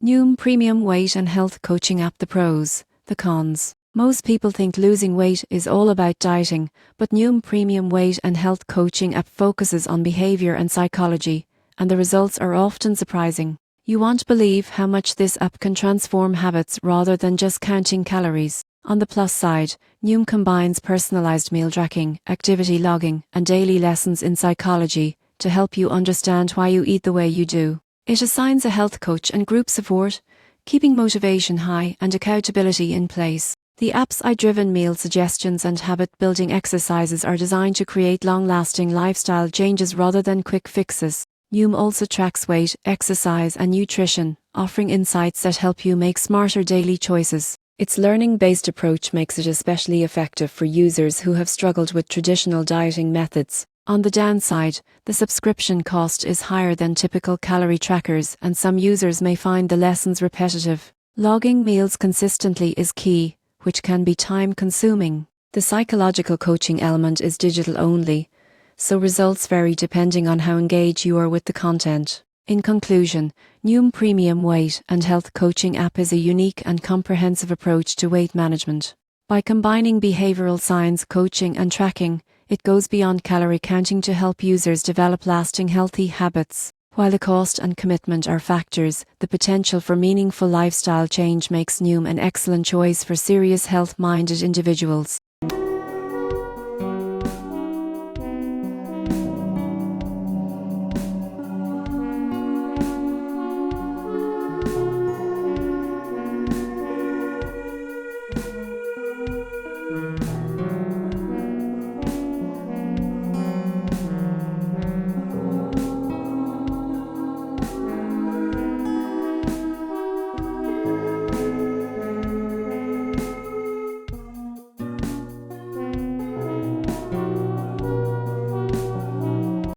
Noom Premium Weight and Health Coaching App. The pros, the cons. Most people think losing weight is all about dieting, but Noom Premium Weight and Health Coaching App focuses on behavior and psychology, and the results are often surprising. You won't believe how much this app can transform habits rather than just counting calories. On the plus side, Noom combines personalized meal tracking, activity logging, and daily lessons in psychology to help you understand why you eat the way you do. It assigns a health coach and group support, keeping motivation high and accountability in place. The app's eye-driven meal suggestions and habit-building exercises are designed to create long-lasting lifestyle changes rather than quick fixes. Noom also tracks weight, exercise, and nutrition, offering insights that help you make smarter daily choices. Its learning-based approach makes it especially effective for users who have struggled with traditional dieting methods. On the downside, the subscription cost is higher than typical calorie trackers, and some users may find the lessons repetitive. Logging meals consistently is key, which can be time-consuming. The psychological coaching element is digital only, so results vary depending on how engaged you are with the content. In conclusion, Noom Premium Weight and Health Coaching App is a unique and comprehensive approach to weight management. By combining behavioral science, coaching, and tracking, it goes beyond calorie counting to help users develop lasting healthy habits. While the cost and commitment are factors, the potential for meaningful lifestyle change makes Noom an excellent choice for serious health-minded individuals.